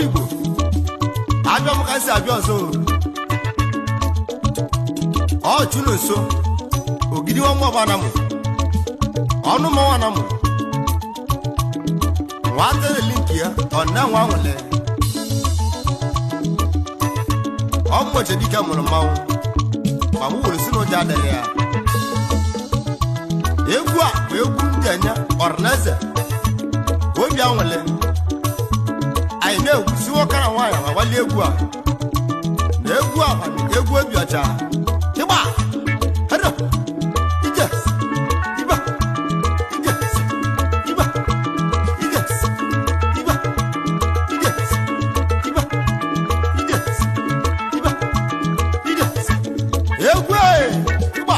Igbo abịa m ka si abịa ọzọ ọ chụrụ nso ogidi nwa ọba na mụ ọnụ m nwa na mụ nwata link ya ọ na nwa nwele ọ mgbochi dike mụrụ mmanwụ ma mụ were si n'ụjọ adịghị ya egwu a bụ egwu ndị enye ọrịnaeze obi a nwele anyị na-egwusi nwoke na nwaanyị ma gbalị egwu a na egwu a bụ egwu obi ọcha ịgba hedo ijes iba ijes iba ijes iba ijes iba ijes iba ijes egwu ịgba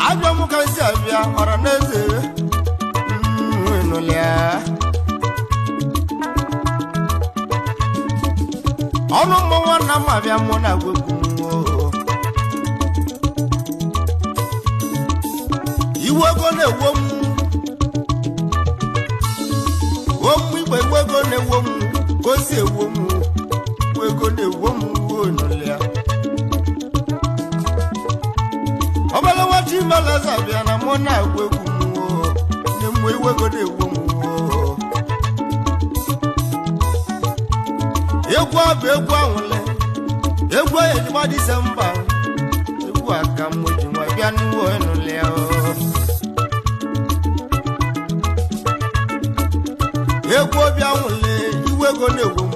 abịa mụ ka si abịa ọra n'eze nụlịa ọnụ mmọnwụ nna m abịa mụ na gwegwu iwu ego na-ewo m igbe iwu ego na-ewo m ka o si ewo m ego na-ewo m nụlịa ọbala nwachi mbalaza bịa na mụ na-agwa egwu m na-emwe iwego na-egwu m egwu a bụ egwu anwụle egwu ejigba Disemba egwu aka m ji nwa bịa n'uwe nụle ya egwu obi anwụle iwego na-egwu m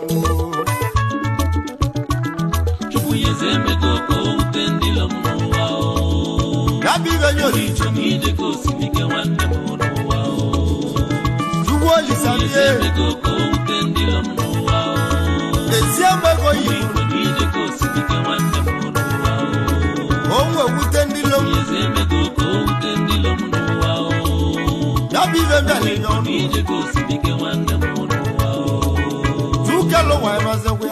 Chukwu yeze emego ka o wute ndị lọ mmụọ Gabiga nyori ije ka osimike nwanne m n'ụwa Chukwu Olisabie emego ka o wute ndị lọ n'ụwa ezi emego yi ije ka osimike nwanne m n'ụwa onwe wute ndị lọ emego ka o wute ndị lọ n'ụwa Gabiga nyori ije ka osimike nwanne m n'ụwa Chukelo wa emazekwe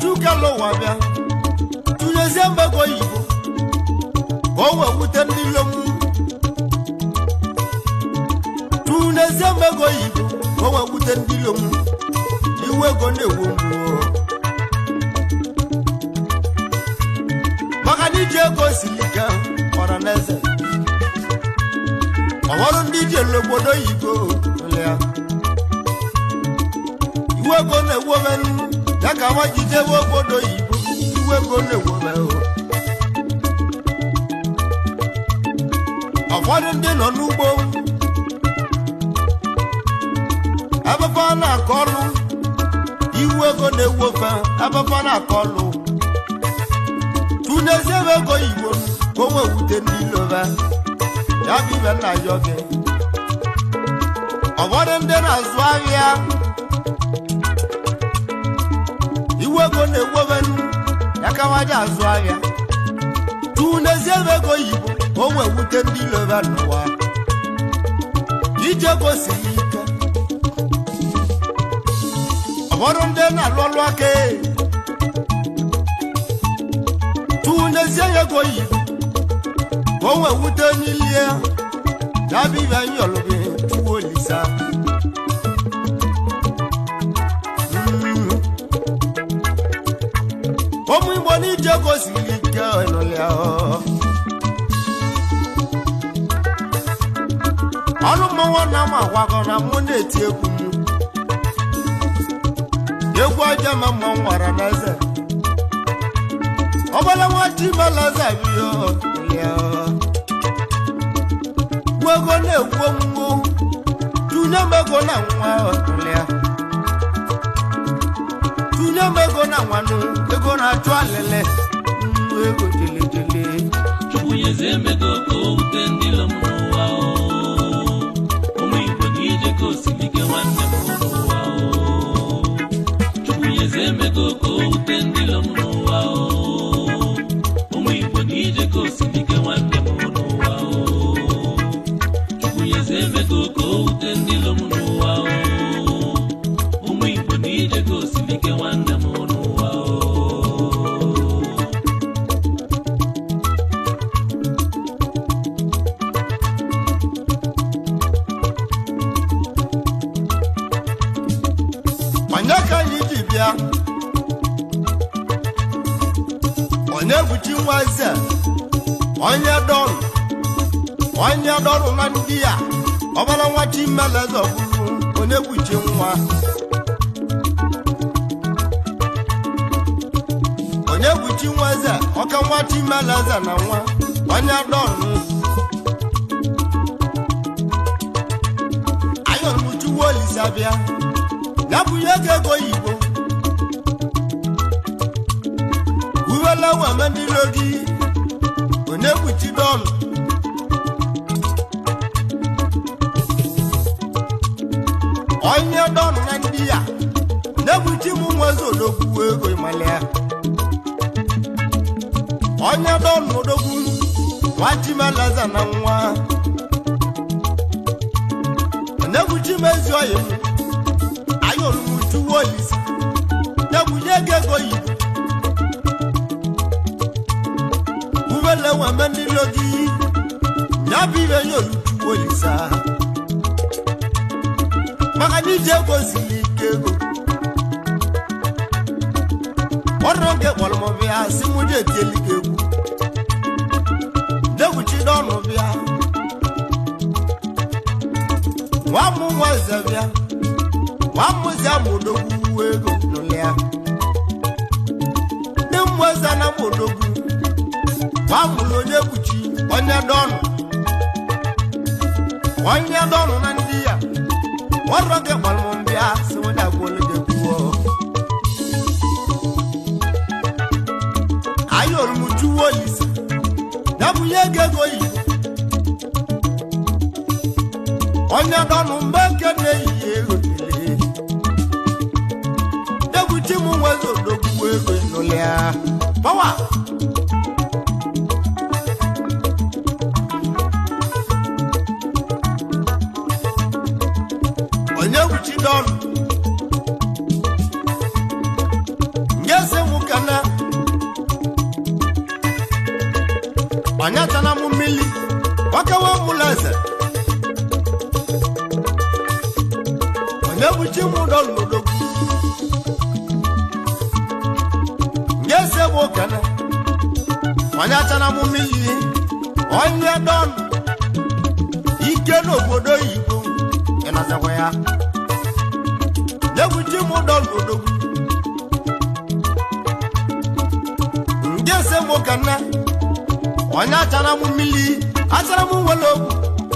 Chukelo wa bịa tụnyezie mbego Igbo o wee wute ndị lom tụnyezie mbego Igbo o wee wute ndị lom iwe ego na-ewu mgbuo maka na iji ego siri ike ọra n'eze ọhụrụ ndị iji elu obodo Igbo ya iwe ego na-ewu omenụ ya ka nwa ji jewe obodo Igbo iwe ego na-ewobe ụfọdụ ndị nọ n'ugbo ebefe a na-akọ ọlụ iwe ego na-ewofe ebefe a na-akọ ọlụ tụnezie ego Igbo ka o wee wute ndị ilobe ya bụ ibe nna ya oge ụfọdụ ndị na-azụ ahịa iwe ego na-ewobe ya ka nwaji azụ ahịa tụnezie ego Igbo ka o wee wute ndị ilobe n'ụwa ije ego siri ike ụfọdụ ndị na-alụ ọlụ aka tụnezie ego Igbo ka o wee wute n'ilie ya bụ ibe anyị ọlụbe Chukwu Olisa ụmụ Igbo n'ije ego siri ike ịnụlịa ọnụ mmọnwụ na m agwago na mụ na-eti egwu m egwu aja ma mmọnwụ nwara n'eze ọbala nwachi malaza biyo ya gwego na-egwu mmụ tunye mego na nwa ya tunye mego na nwanụ ego na-achụ alele ego dele Chukwu nyeze emego ka o wute ndị ilo m n'ụwa ụmụ Igbo n'ije ka osilike nwanne m n'ụwa Chukwu nyeze emego ka o wute ndị ilo m n'ụwa ụmụ Igbo n'ije ka osilike nwanne m n'ụwa Chukwu nyeze emego ka o wute ndị ilo m n'ụwa ụmụ Igbo n'ije ka osilike nwanne m n'ụwa onye buchi nwaze onye dọrụ na ndị ya ọbara nwachi mmeleze ọbụrụ onye buchi nwa onye buchi nwaze ọka nwachi mmeleze na nwa onye dọrụ ayọ mụchi wolisa bịa ya bụ ihe ga-ego Igbo uwelewe mendilogi onye buchi dọnụ onye dọnụ na ndị ya onye buchi mụ nwezi odogwu ego ịmalịa onye dọnụ odogwu nwachi melaza na nwa onye buchi mezi oyi m ayọrụmụchu wolisi ya bunye ego Igbo uwelewe mendilogi ya bụ ibe ya oluchu wolisa maka na ije ego siri ike ego ọrụ oge kpọrọ m bịa si mụ dị etielike egwu na-egwuchi n'ọnụ bịa nwa mụ nwa eze bịa nwa mmụzi amụdogwu ego n'ụlịa ndị mmụ eze na mụdogwu nwa mụrụ onye egwuchi onye dọnụ na ndị ya ọrụ oge kpọrọ m bịa si mụ dị agwụologegwuo ayọrụmụchu wolisa ya bụ ihe ego Igbo onye dọnụ mgbe nke na-eyi ego dịle degbuchi m nwezi odogwu ego n'ụlịa pawa onye buchi dọnụ ngeze nwoke na onye tana m mmili ọkawa mụleze onye buchi m dọnụ odogwu ngeze nwoke na onye tana m mmili onye dọnụ ike n'obodo Igbo ịnazakwa ya nebuchi m dọnụ odogwu ngeze nwoke na onye achara m mmiri achara m nwere ogwu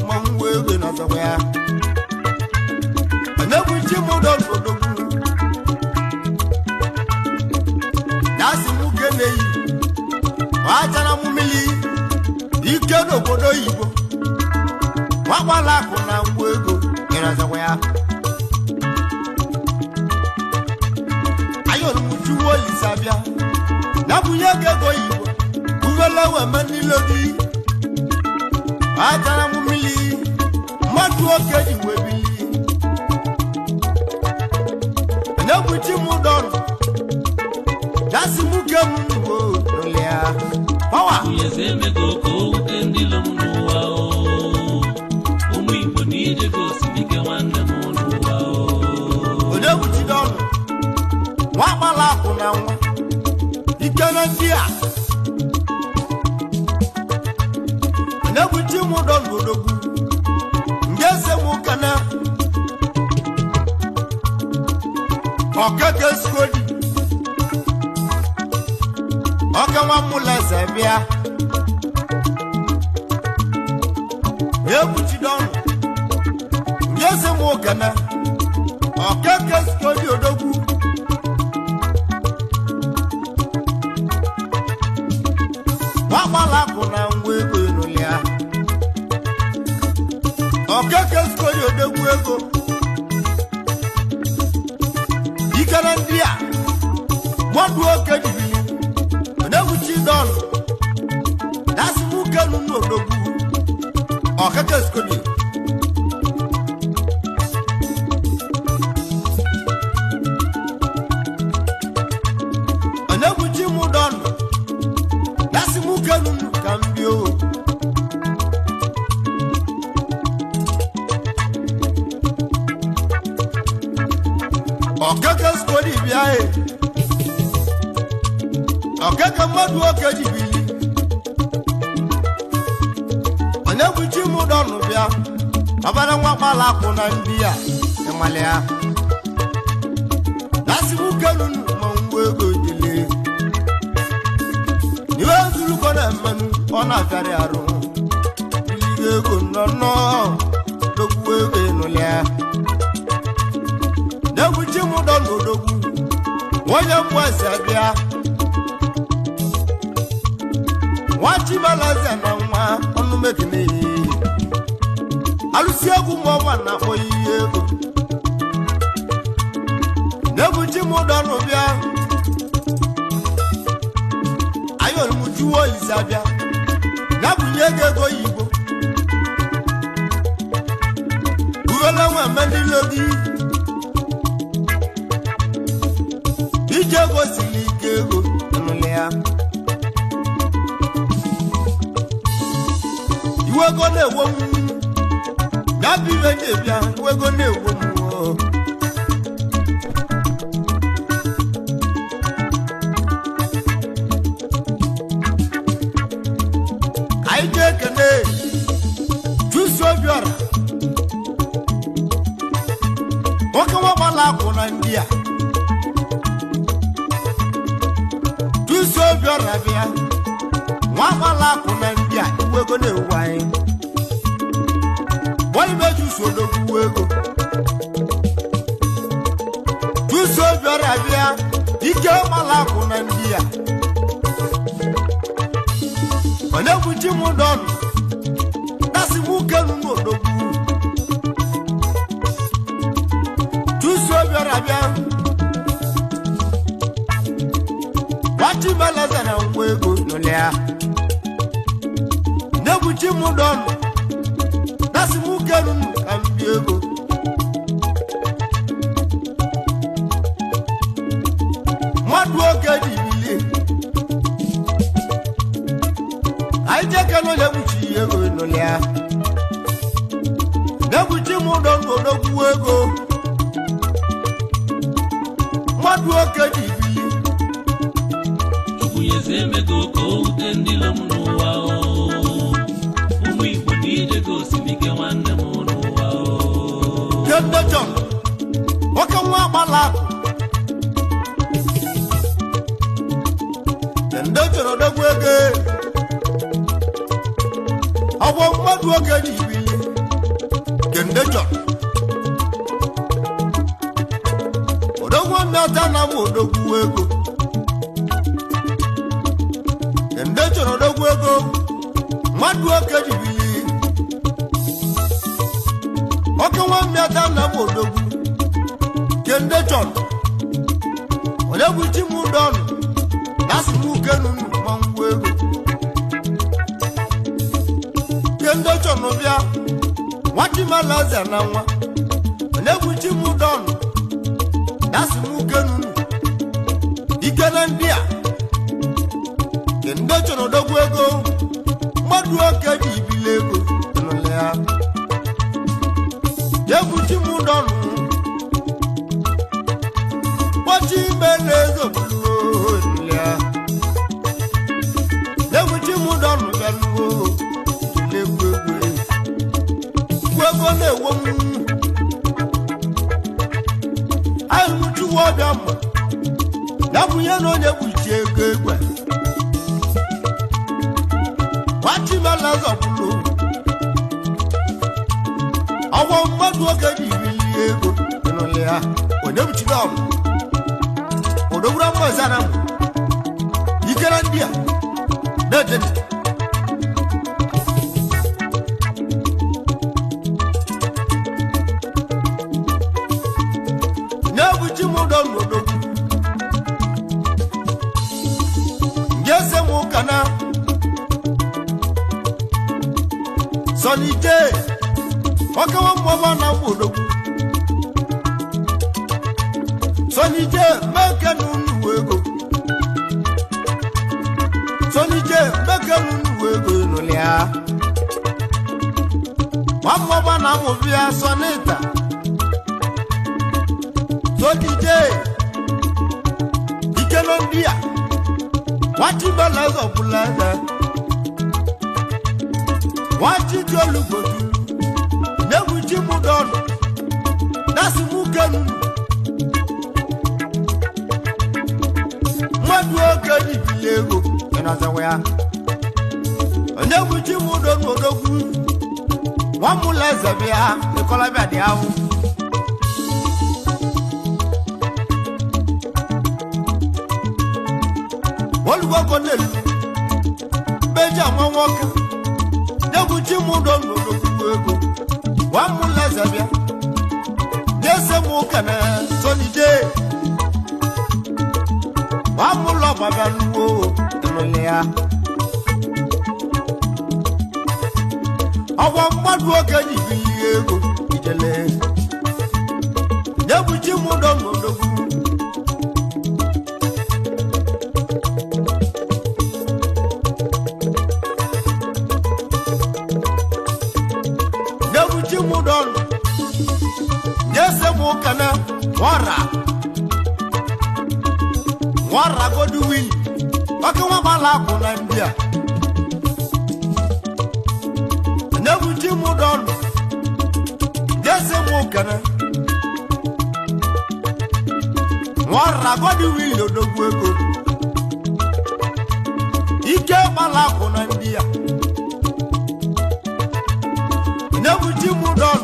ma m wee ego n'ọzọkwa ya onye bụ chi m dọnụ odogwu ya si m uke na-eyi achara m mmiri ike n'obodo Igbo nwakwala akụ na ngwa ego n'ọzọkwa ya ayọrụmụchu wolisa bịa ya bunye ego Igbo uwelewe mendilogi achara m mmiri mmadụ oke ji webili onye buchi m dọnụ ya si m uke m n'ụlịa pawa Nyeze emego ka o wute ndị ilo m n'ụwa ụmụ Igbo n'ije ka osilike nwanne m n'ụwa onye buchi dọnụ nwa akpala akụ na nwa ike na ndị a onye buchi m dọnụ odogwu bịa egwuchi dọnụ ngezi m okene okeke skodi odogwu gbakpala akụ na ngwa ego enụlịa okeke skodi odogwu ego ikere ndị a mmadụ oke jibili na-egwuchi dọnụ dasị m ukenu n'odogwu okeke skodi na-egwuchi m dọnụ dasị m ukenu ka m bịa o okeke skodi bịa e okeke mmadụ oke jibili na-egwuchi m dọnụ bịa ọbara nwa kpala akwụ na ndị a ịmalị ya dasị m ukenu ma ngwa ego dịle iwe zurukọ na mmenụ ọ na-afịarị arụ iligo ego nnọọ dogwu ego ịnụlịa na-egwuchi m dọnụ odogwu onye mgbeze bịa nwa chibalaze na nwa ọnụ mekene alụsi egwu ma ọnwa na-akpọ ihe ego na-egwuchi m dọnụ bịa ayọrụmjuwo olise bịa na-abụnye ego ego Igbo ughela nwa mmelilogi ije ego siri ike ego nụlị ya iwe ego na-ewo m na-abụ iwe na-ebịa iwe ego na-ewo m anyị ga-ekene Juice Obiora nwoke nwagbala akwụ na ndị a Juice Obiora bịa nwa gbala akwụ na ndị a iwe ego na-ewu anyị gbọibe Juice odogwu ego Juice Obiora bịa ike gbala akwụ na ndị a ọ na-egwuchi m dọnụ dasị m ukenu n'odogwu Juice Obiora bịa gbachibalaza na ngwa ego nụlịa na-egwuchi m dọnụ dasị m ukenu ka m bịa ego mmadụ oge dị ibili anyị jeke nọ na-egwuchi ego nụlịa na-egwuchi m dọnụ odogwu ego mmadụ oke dị ibili Chukwunyeze emego ka o wute ndị ilo m n'ụwa ụmụ Igbo niile gosiri ike nwanne m n'ụwa Kende John nwoke nwa agbala akụ Kende John odogwu ego ọgwọ mmadụ oke dị ibili Kende John odogwu mmeta na m odogwu ego Kende John odogwu ego mmadụ oke dị ibili oke nwa mmeta na m odogwu Kende John odogwuchi m dọnụ dasị m ukenu ma ngwa ego Kende John bịa nwachimalaze na nwa na-egwuchi m dọnụ dasị m ukenu ike na ndị a Kende John odogwu ego mmadụ oke dị ibili ego nụlị ya egwuchi m dọnụ kpọchi ime na-ezo nụlị ya egwuchi m dọnụ bịa nuo na-egwu ego na-ewo m anyị nwuchiwo ọbịa mma ya bụ ihe na onye kpuchi ego egwe wachi malazo bulu awo madu oge di ego no le ha onem chidom odowura mo zana ikera ndia dede na buchi mo don odogu ngese mo kana Sonny J, waka wa mwa na bodogu. Sonny J, meke nunu wego. Sonny J, meke nunu wego inulia. Wa mwa na muvia sonita. Sonny J, ikelondia. Wati balazo pulaza. Wachi jolugodu nebuchi mudon nasi mukenu mwadu okedi bilego enazawea nebuchi mudon odogu wamuleze bia ikola bia diawu wolugo konelu beja mwawoka nebuchi mudo ngogo ego wa mulaza bia dese mu kana Sonny J wa mulo baba nuwo enolea awo madu oge ni bi ego ijele nebuchi mudo ngogo mudon yese mo kana wara godu win akawa bala ko na ndia nebuchi mudon yese mo kana wara godu win odogwu ego ike bala ko na ndia nebuchi mudon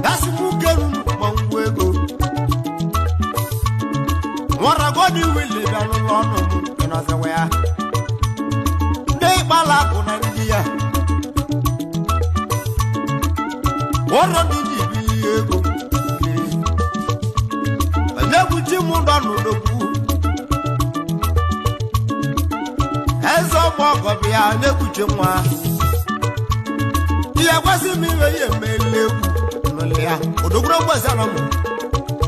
dasi mugenu mangwego wara godi wile danu lono ina zawea nei bala kuna ndia wara didi biego nebuchi mudon odogu ezo moko bia nebuchi nwa ya kwasi mi weye melewu nolea odogura kwasa na mo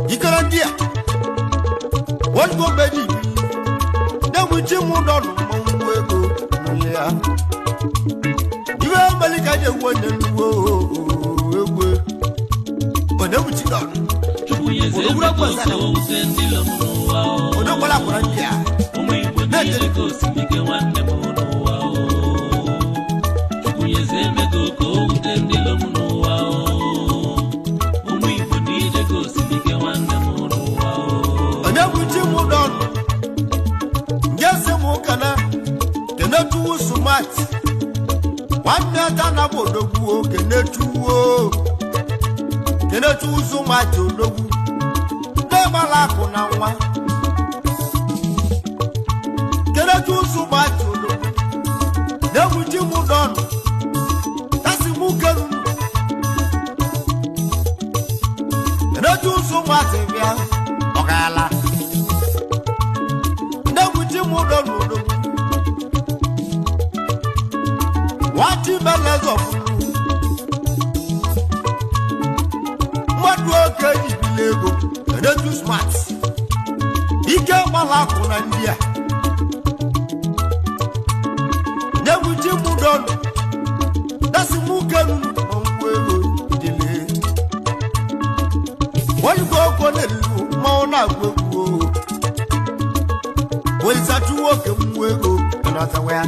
ikara ndia won go beji na buchi mu donu mo ego nolea iwe malika je wonde nuwo egwe ona buchi donu odogura kwasa na mo odogura kwara ndia omo igbo ni ko simike wanne mo Wanya tana bodogu kenetu sumati odogu de malako na nwa kenetu sumati odogu de buji mudon tasi mukeru kenetu sumati bia okala de buji mudon odogu wati balazo fulu mwadu okeji bilego ede too smart ike malako na ndia nebuchi mudon dasi mukenu mongwego dile wolugo konelu maona gwego wenzatu woke mwego anazawea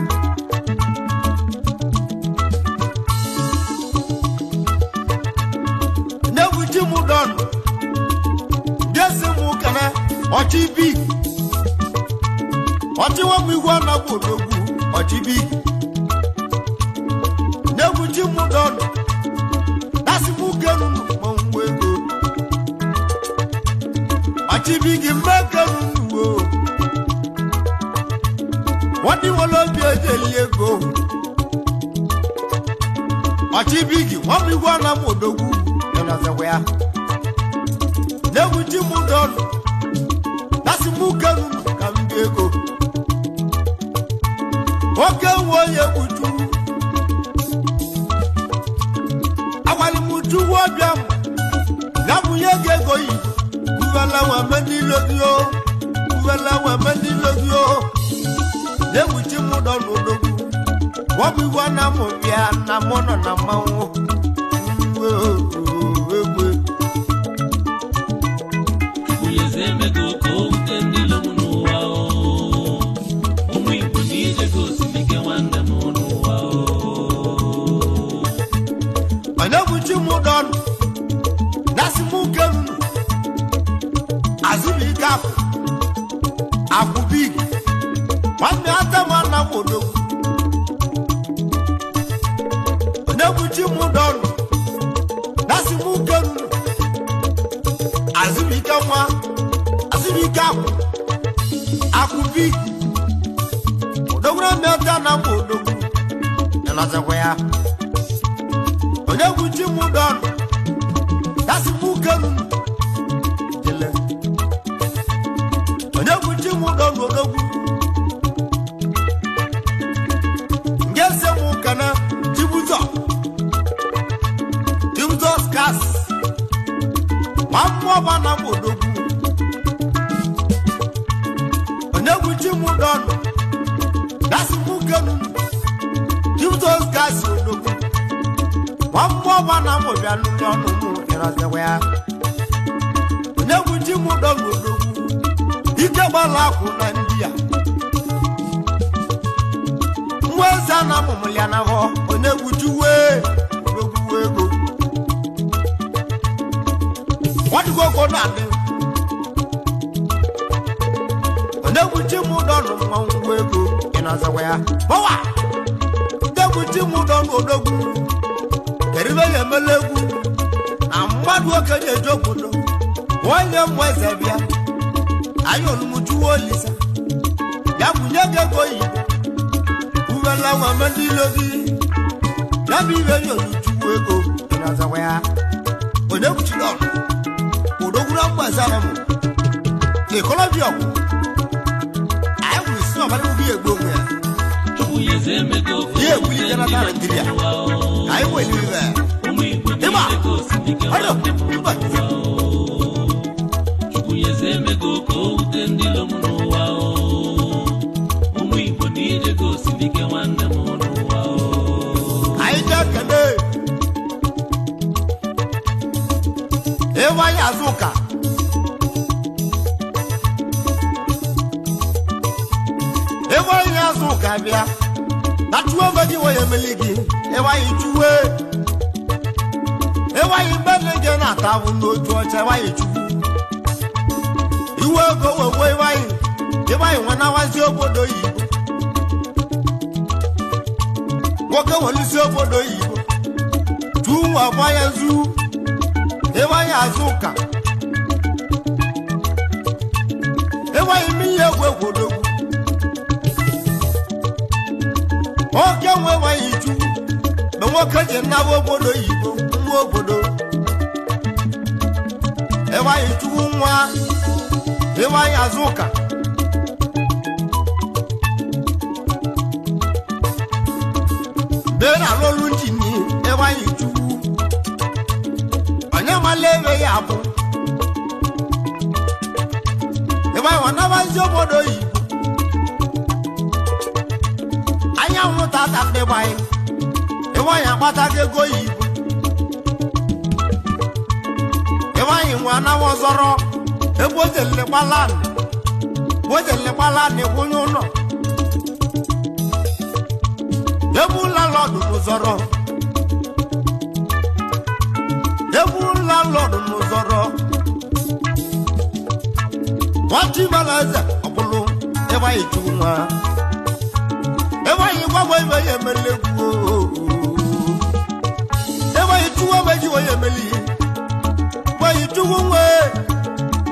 mudon desi mu kana ochi big ochi wo mi gwa na bodogu ochi big chimudon dasi mugenu mongwego achibigi magenu wo wadi wolo bi ejeliego achibigi wami wana modogu na zawea lewu chimudon dasi mugenu kambiego oke wo ye butu awali mutu wo biam lamu ye gego yi kuvala wa mandi logio le wuti mu do lodogu wo bi wana mo bia na mono na mawo uyeze mego ko ndilo mu wao umu ibuni jego simike wanda mu wao ana wuti mu don nasi mu genu azubi gap akubig wani atama na modo ana wuti mu don nasi mu genu azubi gap akubig odogura meta na modo na zakwaya ana wuti mu don nasi mu genu onye buji mu don odogwu ngese mu kana tibuzo skas mammo bana odogwu onye buji mu don dasi mu kanu tibuzo skas odogwu mammo bana mo bianu no mu irazewa onye buji mu don odogwu ike bala ku na ndia mweza na mumulia na ho onegujuwe oguwego wadi gogo na de oneguji mu donu mwego inazawa ya bawa oneguji mu donu odogu keribe yemelegu na mmadu okenye jogodo wonye mweze bia ayo numuju olisa ya bunyage goyi uwela wa mandilogi ya bibe yo nuju ego na zawaya one kuchilo odogura mbazara mu e kolobio ayo so ba mu bi egbo mu ya uyeze mego ye wuli jana tare diria ayo weli be umu ibuni jego simike wanda uyeze mego ko ndilo mu wao umu ibuni jego simike wanda mu wao aija kane ewa ya zuka bia natuwa baji wo yemeligi ewa ijuwe ewa ibelege na tabu n'oju ocha ewa ijuwe iwe go wo ewa wana wazi obodo Igbo woke wolusi obodo Igbo tuwa baya zu ewa ya azuka ewa imiye obodo oke nwewa iju na nwoke ji nnawa obodo Igbo nwa obodo ewa iju nwa ewa ya azuka bera lolu njini ewa iju anya malebe ya bụ ewa wana wazi obodo Igbo anya nwụta ta ndị gbanye ịwanye akpata ego Igbo ịwanye nwa na wọzọrọ ebe ojelekpala n'ịkwụnye ụlọ ebe ụlalọdụ n'ụzọrọ nwachibalaeze ọbụlụ ịwanye chukwu nwa ewa yi gwa boy boy emelegwu chuwa meji oye meli boy chuwa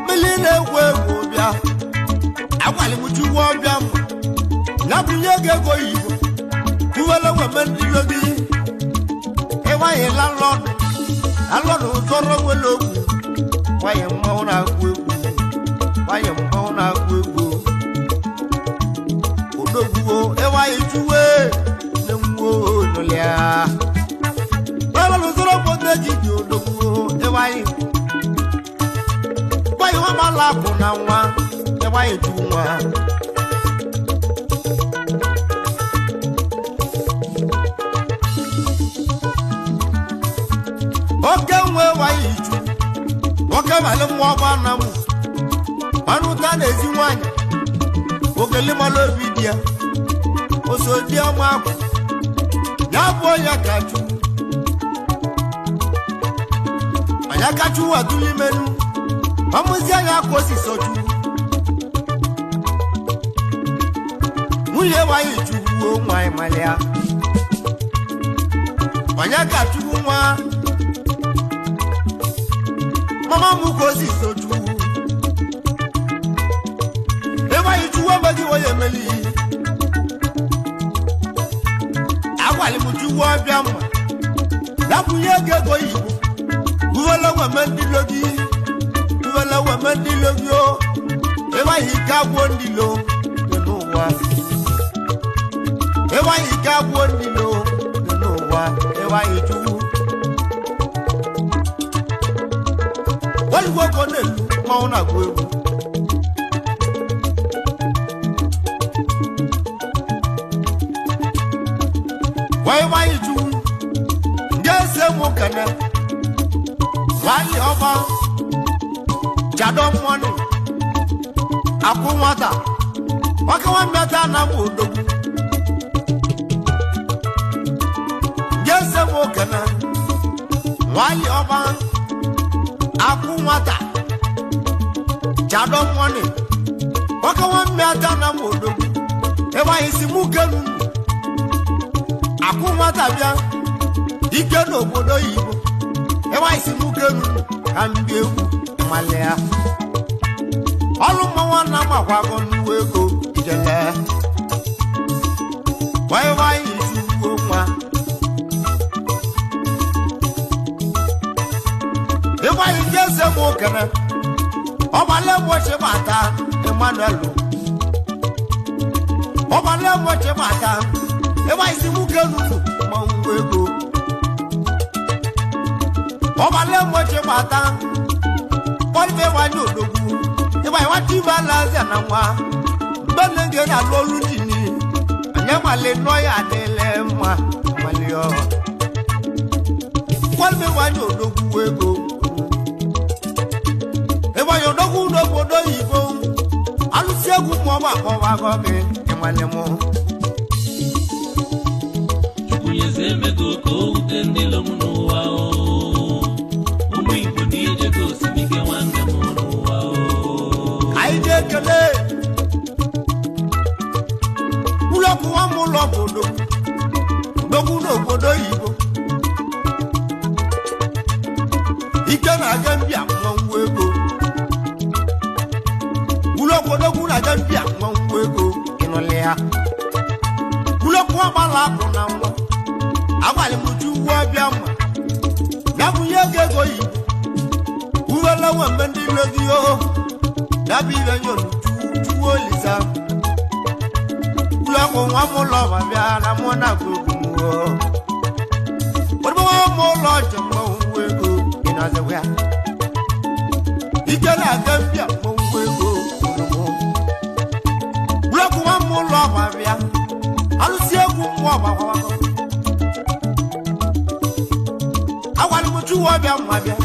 meli na egwu bia agwali mu chuwa bia na bunye go yibo kuwele we mendi logi e wa ye landlord zoro welo wa ye mo na agwu odogwo e wa ye chuwe ne mwo no lia bala zoro poteji di odogwo e wa ye wa mala ko na nwa e wa ye chuwa oke nwe wa ye chu oke bale mwo ba na mu anu ta na ezi nwanyị ogele malo vidia oso dia ma ya bo ya kachu anya kachu atuli menu amuzi anya kosi soju muye wa yichu wo nwanyị malia anya kachu nwa mama mu kosi soju wabagi woye meli agwali muju wo biama la kunye go yibo wala wa mandilogi o e wa hika gwondilo no wa e wa hika gwondilo no wa e wa iju wali wo konelu ma ona gwe why you ngese mukana wali oba jadom money akunwata wakawa mata na mudogu ngese mukana wali oba akunwata jadom money wakawa mata na mudogu ewa isi mukanu akunwata bia ike n'obodo Igbo ewa isi mukenu kambi egwu malea olu mwa na makwago nnu ego ijele wai ijugo nwa ewa ijese mukene obale moche bata Emmanuel obale moche bata ewa isi mukenu mangwego obale moche bata polbe wanyo dogu ewa wati balaza na nwa benenge na lolu dini anyama le noya dele ma malio polbe wanyo dogu wego ewa yo dogu no bodo Igbo alusiegu mo ba ko wa go ke emalemo Yezemego ko utendilo muno wao Umwimbo nije ko simike wanga muno wao Aije kele Uloku wa mulo bodo Dogu no bodo Igbo Ike na gambia mwego Uloku dogu na gambia mwego Inolea Uloku wa malaku na mwa agwali muju wo biama na bunye go yi uwela wa mendi logi o na bi benyo tu olisa ula ko wa mo lo ba bia na mo na gugu o bo mo lo je mo wego ina ze wa ikela gambia mo wego ula ko wa mo lo ba bia alusi egu mo ba wa awali mutu wo bia mwabia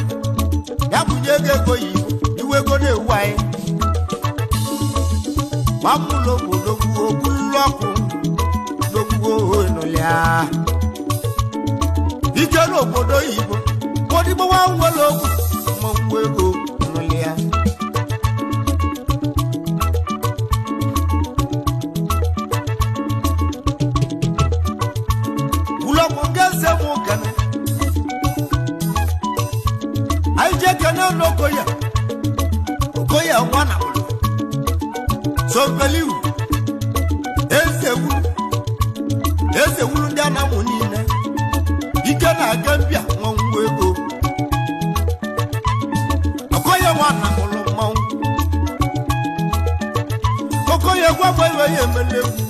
ya bunye go yi iwe go na ewu ai mamulo bodogu okuloku dogu no lia ike no bodo Igbo bodi bo wa nwelo mo nwego no lia ulo ko gese mo kana Okoye n'Okoye. Okoye wana. Sompeliu. Eze wulu ndị anamu niile. Ike na-aga mbịa nwanwu ego. Okoye wana mụrụ mmanwụ. Okoye gwagwa iwe ya emele egwu.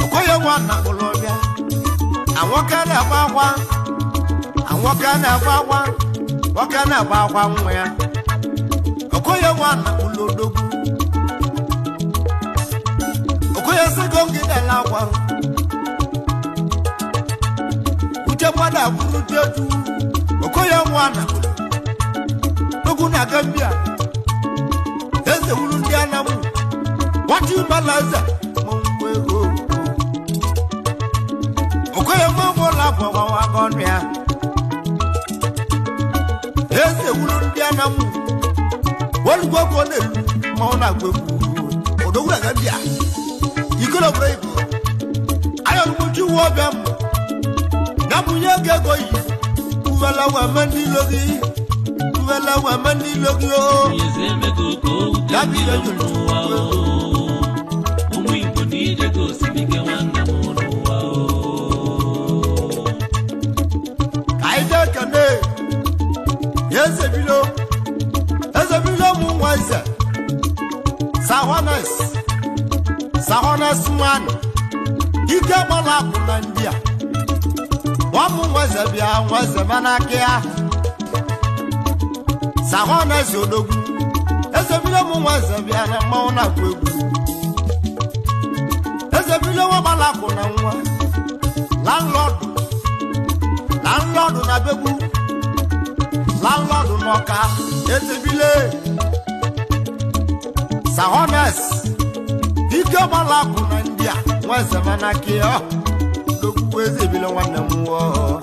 Okoye wana mụrụ ọbịa. Anwoke na-agba akwa. Anwoke na-agba akwa. Nwoke na-agba akwa nwa ya. Okoye wana mụrụ odogwu. Okoye segongi dala akwa. Uche mmadụ akwụrụ jeju. Okoye wana odogwu na Gambia. Eze wulu ndị anamu. Wati mbalaza mongwe ego. Okoye mmola kwa wagon ya. Eze wulu ndị anamu. Wolu gwa ko ne mauna gwebu. Odogwu na Gambia. Ikolo break. Ayo muji wo bem. Na munye gego yi. Uwala wa mandi logi. Uwala wa mandi logi o. Yezeme go Gabi yo yo. Umu Igbo nije go sibike wanda mono wao. Kaide kane. Eze bilo mu wanze. Sahonas man. Ike bala kuna ndia. Wamu wanze bia wanze manakia. Sahonas odogwu. Eze bilo mu wanze bia na mauna kwegu. Eze bilo wa bala kuna nwa. Landlord na begu. Landlord n'ọka. Eze bile. Sahonas. Ike bala kuna ndia. Wanze manakia. Dogu eze bilo wana muo.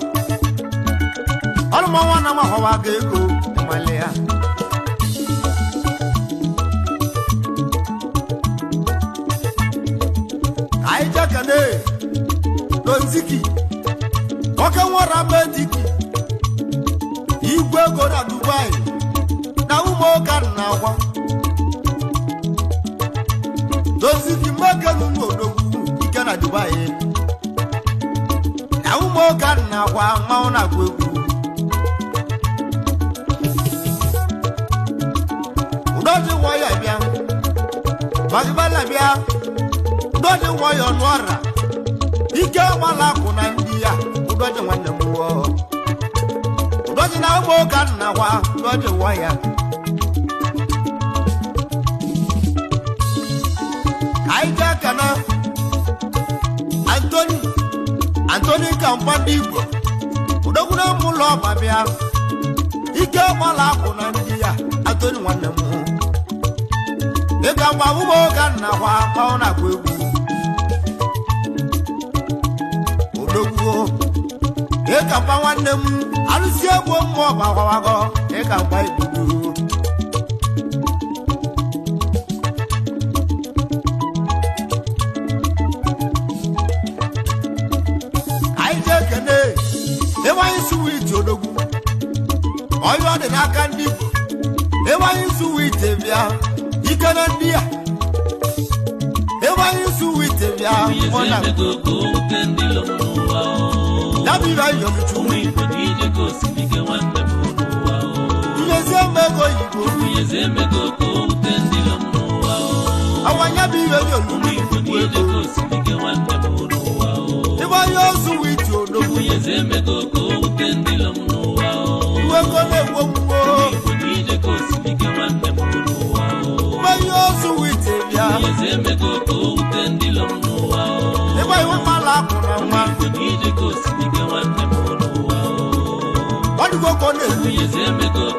Alma wana mahawa gego. Malea. Aijakane Donziki Oke nwara mediki Igwe go na Dubai Na umoka na wa Donziki meke nuno dogu Ike na Dubai Na umoka na wa mauna kwegu Udoji waya bia Magibala bia Udoji waya nwara Ike wala kuna ndia Udoji wane muo Udoji na umoka na wa Udoji waya Aija kana Anthony Kampandi Igbo Udogu na mulo babia Ike wala kuna ndia Anthony wane muo Eka mwa umoka na wa Mauna kwegu Udogu Eka mwa wane mu Alusi egwo mwa wago Eka mwa ibudu Aije kene Ewa isu witi odogu Oyo de naka ndi Igbo Ewa isu witi bia Ikana ndia Ewa isu witi bia Mwana Yezeme go kendilo mono wao. Nabi ra yo michu Umu Igbo nije go sibike wanda mono wao. Yezeme go Igbo Yezeme go kendilo mono wao. Awanya bi yo Umu Igbo nije go sibike wanda mono wao. Ewa yo su witi odogu Yezeme go kendilo mono wao. Iwe go ne wo muo Igbo nije go sibike wanda mono wao. Ewa yo su witi bia Yezeme go kendilo mono wao. Ewa iwe mala kuna nwa Igbo nije go sibike wanda mono wao. Wadi go kone Yezeme go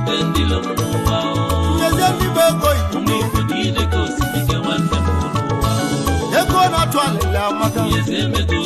kendilo mono wao. Yezeme go Umu Igbo nije go sibike wanda mono wao. Ego na twale la maka Yezeme go